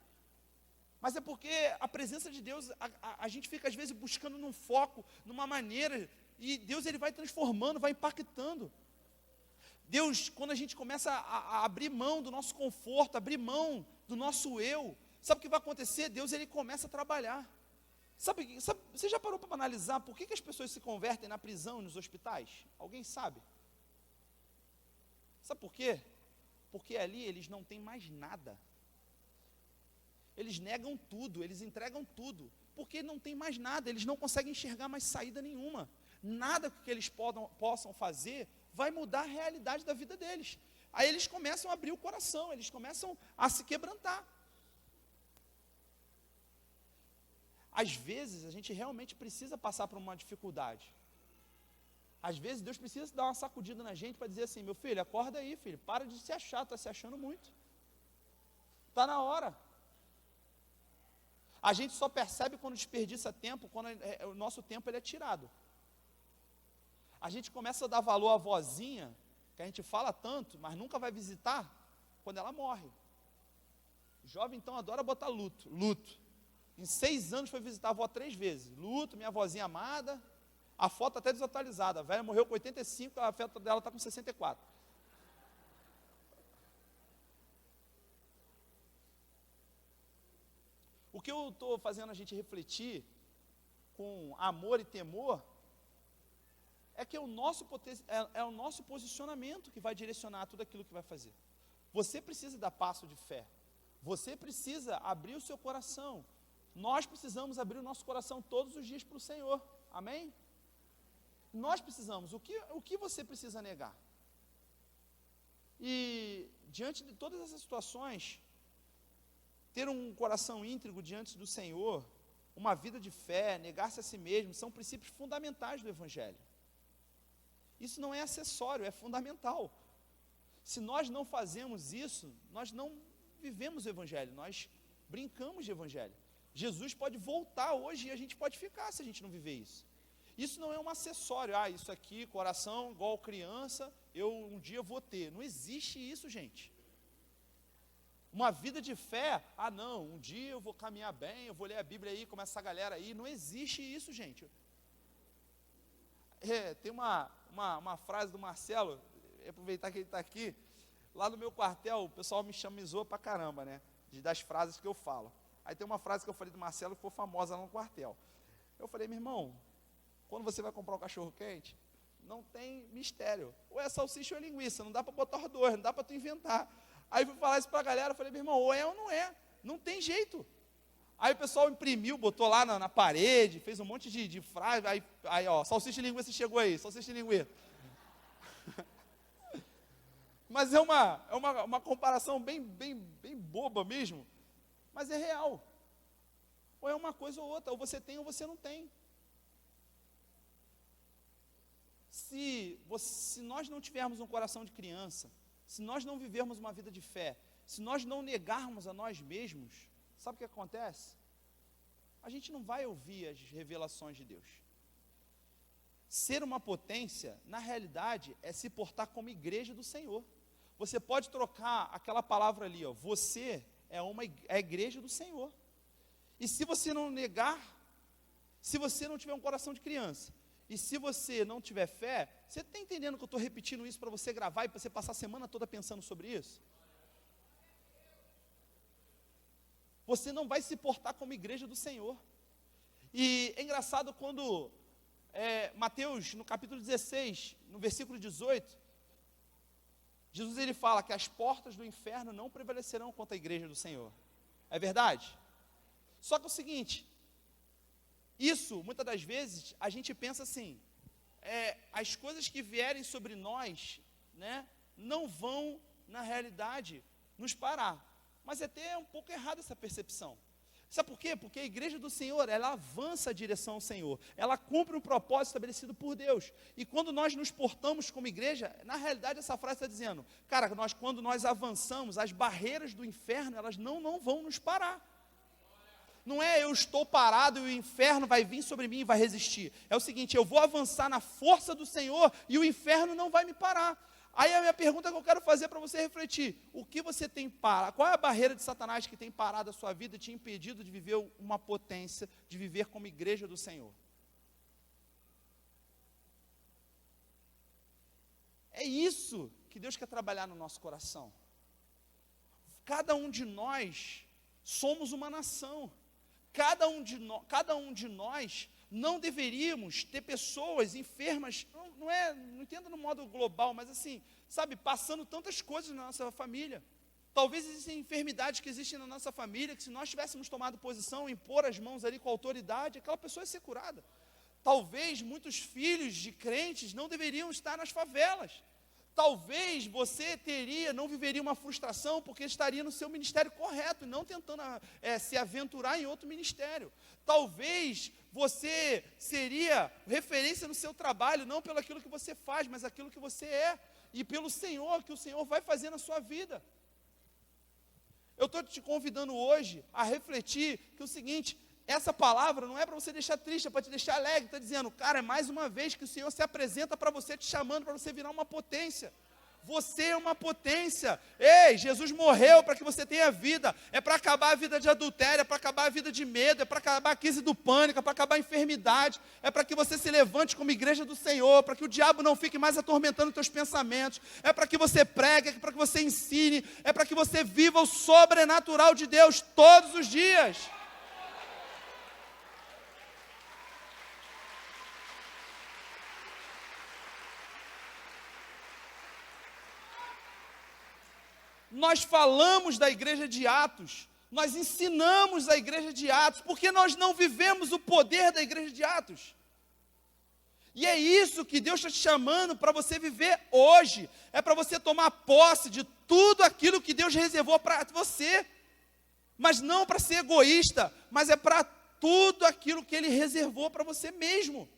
Mas é porque a presença de Deus, a gente fica às vezes buscando num foco, numa maneira, e Deus ele vai transformando, vai impactando. Deus, quando a gente começa a abrir mão do nosso conforto, abrir mão do nosso eu, sabe o que vai acontecer? Deus ele começa a trabalhar. Sabe, você já parou para analisar por que as pessoas se convertem na prisão e nos hospitais? Alguém sabe? Sabe por quê? Porque ali eles não têm mais nada. Eles negam tudo, eles entregam tudo, porque não tem mais nada, eles não conseguem enxergar mais saída nenhuma. Nada que eles possam fazer vai mudar a realidade da vida deles. Aí eles começam a abrir o coração, eles começam a se quebrantar. Às vezes a gente realmente precisa passar por uma dificuldade. Às vezes Deus precisa dar uma sacudida na gente para dizer assim: meu filho, acorda aí, filho, para de se achar, está se achando muito. Está na hora. A gente só percebe quando desperdiça tempo, quando o nosso tempo ele é tirado. A gente começa a dar valor à vozinha, que a gente fala tanto, mas nunca vai visitar, quando ela morre. O jovem então adora botar luto. Em 6 anos foi visitar a avó 3 vezes. Luto, minha vozinha amada. A foto até desatualizada. A velha morreu com 85, a foto dela está com 64. O que eu estou fazendo a gente refletir com amor e temor é que é o nosso posicionamento que vai direcionar tudo aquilo que vai fazer. Você precisa dar passo de fé. Você precisa abrir o seu coração. Nós precisamos abrir o nosso coração todos os dias para o Senhor. Amém? Nós precisamos. O que você precisa negar? E diante de todas essas situações, ter um coração íntegro diante do Senhor, uma vida de fé, negar-se a si mesmo, são princípios fundamentais do Evangelho. Isso não é acessório, é fundamental. Se nós não fazemos isso, nós não vivemos o Evangelho, nós brincamos de Evangelho. Jesus pode voltar hoje e a gente pode ficar se a gente não viver isso. Isso não é um acessório, isso aqui, coração, igual criança, eu um dia vou ter. Não existe isso, gente. Uma vida de fé, não, um dia eu vou caminhar bem, eu vou ler a Bíblia aí, como essa galera aí, não existe isso, gente. Tem uma frase do Marcelo, aproveitar que ele está aqui, lá no meu quartel, o pessoal me chamizou pra caramba, né, das frases que eu falo. Aí tem uma frase que eu falei do Marcelo que foi famosa lá no quartel. Eu falei: meu irmão, quando você vai comprar um cachorro quente, não tem mistério, ou é salsicha ou é linguiça, não dá para botar os dois, não dá para tu inventar. Aí fui falar isso para a galera, eu falei: meu irmão, ou é ou não é, não tem jeito. Aí o pessoal imprimiu, botou lá na parede, fez um monte de frase, aí ó, salsicha e linguiça chegou aí, salsicha e linguiça. Mas é uma comparação bem boba mesmo, mas é real. Ou é uma coisa ou outra, ou você tem ou você não tem. Se nós não tivermos um coração de criança, se nós não vivermos uma vida de fé, se nós não negarmos a nós mesmos, sabe o que acontece? A gente não vai ouvir as revelações de Deus. Ser uma potência, na realidade, é se portar como igreja do Senhor. Você pode trocar aquela palavra ali, ó, você é a igreja do Senhor. E se você não negar, se você não tiver um coração de criança, e se você não tiver fé, você está entendendo que eu estou repetindo isso para você gravar e para você passar a semana toda pensando sobre isso? Você não vai se portar como igreja do Senhor. E é engraçado quando Mateus, no capítulo 16, no versículo 18, Jesus ele fala que as portas do inferno não prevalecerão contra a igreja do Senhor. É verdade? Só que é o seguinte, isso, muitas das vezes, a gente pensa assim, as coisas que vierem sobre nós, né, não vão, na realidade, nos parar. Mas é até um pouco errada essa percepção. Sabe por quê? Porque a igreja do Senhor, ela avança a direção ao Senhor. Ela cumpre um propósito estabelecido por Deus. E quando nós nos portamos como igreja, na realidade essa frase está dizendo, cara, quando nós avançamos, as barreiras do inferno, elas não vão nos parar. Não é eu estou parado e o inferno vai vir sobre mim e vai resistir. É o seguinte, eu vou avançar na força do Senhor e o inferno não vai me parar. Aí a minha pergunta que eu quero fazer para você refletir, o que você tem parado? Qual é a barreira de Satanás que tem parado a sua vida e te impedido de viver uma potência, de viver como igreja do Senhor? É isso que Deus quer trabalhar no nosso coração. Cada um de nós somos uma nação. Cada um de nós não deveríamos ter pessoas enfermas, não entenda no modo global, mas assim, sabe, passando tantas coisas na nossa família. Talvez existem enfermidades que existem na nossa família, que se nós tivéssemos tomado posição em pôr as mãos ali com autoridade, aquela pessoa ia ser curada. Talvez muitos filhos de crentes não deveriam estar nas favelas. Talvez você não viveria uma frustração porque estaria no seu ministério correto e não tentando se aventurar em outro ministério. Talvez você seria referência no seu trabalho, não pelo aquilo que você faz, mas aquilo que você é, e pelo Senhor, que o Senhor vai fazer na sua vida. Eu estou te convidando hoje a refletir que o seguinte, essa palavra não é para você deixar triste, é para te deixar alegre. Está dizendo, cara, é mais uma vez que o Senhor se apresenta para você, te chamando para você virar uma potência. Você é uma potência. Ei, Jesus morreu para que você tenha vida. É para acabar a vida de adultério, é para acabar a vida de medo, é para acabar a crise do pânico, é para acabar a enfermidade, é para que você se levante como igreja do Senhor, para que o diabo não fique mais atormentando os teus pensamentos, é para que você pregue, é para que você ensine, é para que você viva o sobrenatural de Deus todos os dias. Nós falamos da igreja de Atos, nós ensinamos a igreja de Atos, porque nós não vivemos o poder da igreja de Atos. E é isso que Deus está te chamando para você viver hoje, é para você tomar posse de tudo aquilo que Deus reservou para você, mas não para ser egoísta, mas é para tudo aquilo que Ele reservou para você mesmo.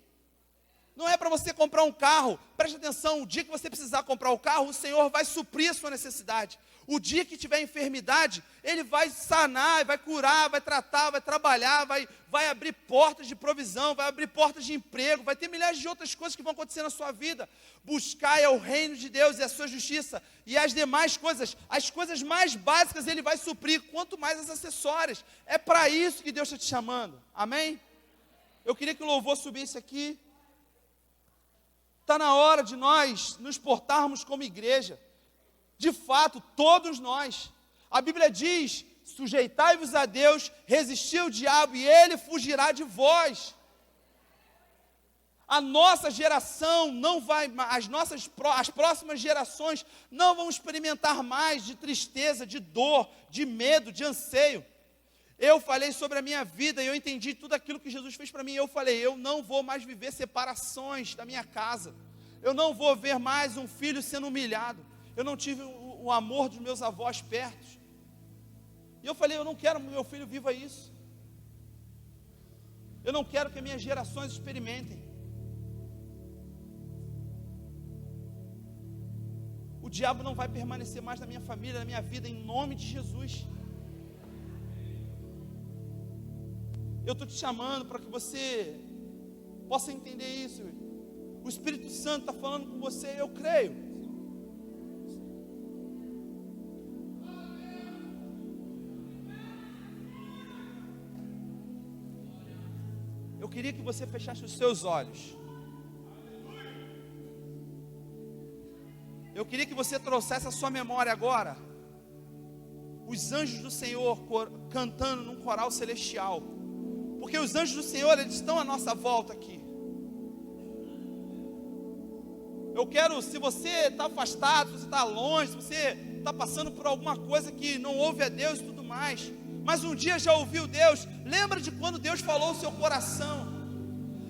Não é para você comprar um carro, preste atenção, o dia que você precisar comprar o carro, o Senhor vai suprir a sua necessidade. O dia que tiver enfermidade, Ele vai sanar, vai curar, vai tratar, vai trabalhar, vai abrir portas de provisão, vai abrir portas de emprego, vai ter milhares de outras coisas que vão acontecer na sua vida. Buscai é o reino de Deus e a sua justiça, e as demais coisas, as coisas mais básicas Ele vai suprir, quanto mais as acessórias. É para isso que Deus está te chamando, amém? Eu queria que o louvor subisse aqui. Está na hora de nós nos portarmos como igreja. De fato, todos nós. A Bíblia diz, sujeitai-vos a Deus, resisti ao diabo e ele fugirá de vós. A nossa geração não vai, as próximas gerações não vão experimentar mais de tristeza, de dor, de medo, de anseio. Eu falei sobre a minha vida e eu entendi tudo aquilo que Jesus fez para mim. Eu falei, eu não vou mais viver separações da minha casa. Eu não vou ver mais um filho sendo humilhado. Eu não tive o amor dos meus avós perto. E eu falei, eu não quero que meu filho viva isso. Eu não quero que minhas gerações experimentem. O diabo não vai permanecer mais na minha família, na minha vida, em nome de Jesus. Eu estou te chamando para que você possa entender isso. O Espírito Santo está falando com você, eu creio. Eu queria que você fechasse os seus olhos. Eu queria que você trouxesse a sua memória agora os anjos do Senhor cantando num coral celestial. Porque os anjos do Senhor, eles estão à nossa volta aqui. Eu quero, se você está afastado, se você está longe, se você está passando por alguma coisa que não ouve a Deus e tudo mais, mas um dia já ouviu Deus, lembra de quando Deus falou o seu coração.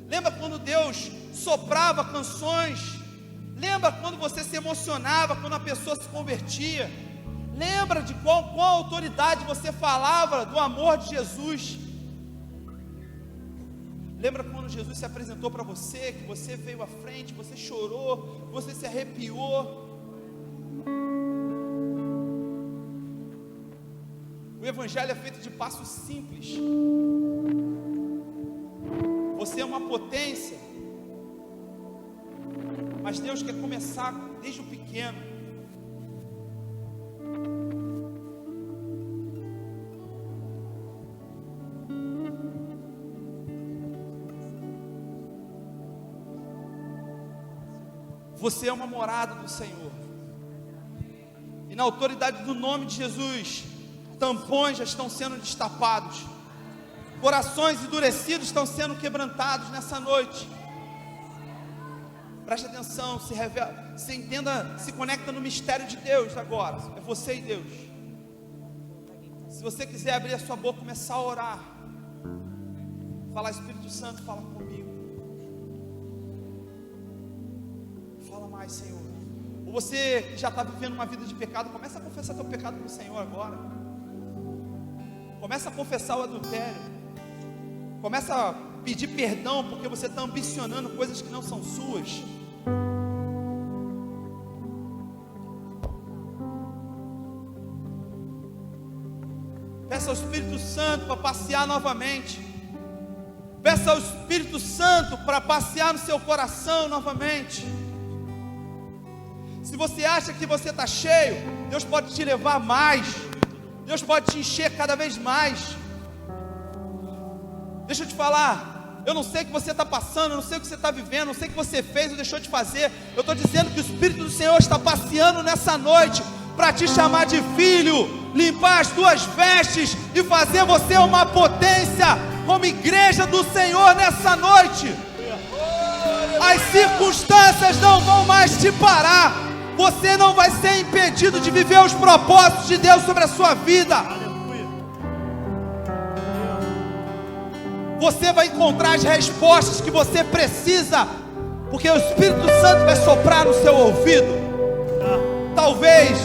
Lembra quando Deus soprava canções. Lembra quando você se emocionava, quando a pessoa se convertia. Lembra de qual autoridade você falava do amor de Jesus. Lembra quando Jesus se apresentou para você, que você veio à frente, você chorou, você se arrepiou. O Evangelho é feito de passos simples. Você é uma potência, mas Deus quer começar desde o pequeno. Você é uma morada do Senhor. E na autoridade do nome de Jesus, tampões já estão sendo destapados. Corações endurecidos estão sendo quebrantados nessa noite. Preste atenção, se revela, se entenda, se conecta no mistério de Deus agora. É você e Deus. Se você quiser abrir a sua boca, começar a orar, falar, Espírito Santo, fala comigo. Fala mais, Senhor. Ou você que já está vivendo uma vida de pecado, começa a confessar teu pecado para o Senhor agora. Começa a confessar o adultério. Começa a pedir perdão porque você está ambicionando coisas que não são suas. Peça ao Espírito Santo para passear novamente. Peça ao Espírito Santo para passear no seu coração novamente. Se você acha que você está cheio, Deus pode te levar mais. Deus pode te encher cada vez mais. Deixa eu te falar, eu não sei o que você está passando, eu não sei o que você está vivendo, não sei o que você fez ou deixou de fazer. Eu estou dizendo que o Espírito do Senhor está passeando nessa noite para te chamar de filho, limpar as tuas vestes e fazer você uma potência como igreja do Senhor nessa noite. As circunstâncias não vão mais te parar. Você não vai ser impedido de viver os propósitos de Deus sobre a sua vida. Você vai encontrar as respostas que você precisa, porque o Espírito Santo vai soprar no seu ouvido. Talvez,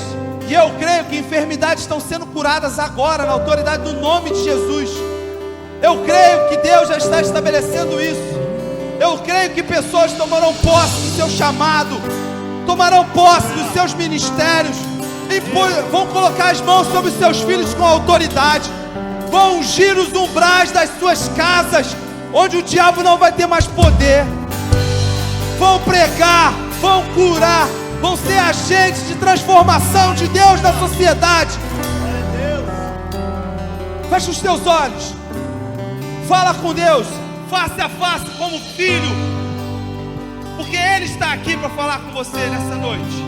e eu creio que enfermidades estão sendo curadas agora, na autoridade do nome de Jesus. Eu creio que Deus já está estabelecendo isso. Eu creio que pessoas tomarão posse do seu chamado, tomarão posse dos seus ministérios, e vão colocar as mãos sobre os seus filhos com autoridade. Vão ungir os umbrais das suas casas, onde o diabo não vai ter mais poder. Vão pregar, vão curar, vão ser agentes de transformação de Deus na sociedade. Fecha os teus olhos, fala com Deus, face a face como filho, porque Ele está aqui para falar com você nessa noite.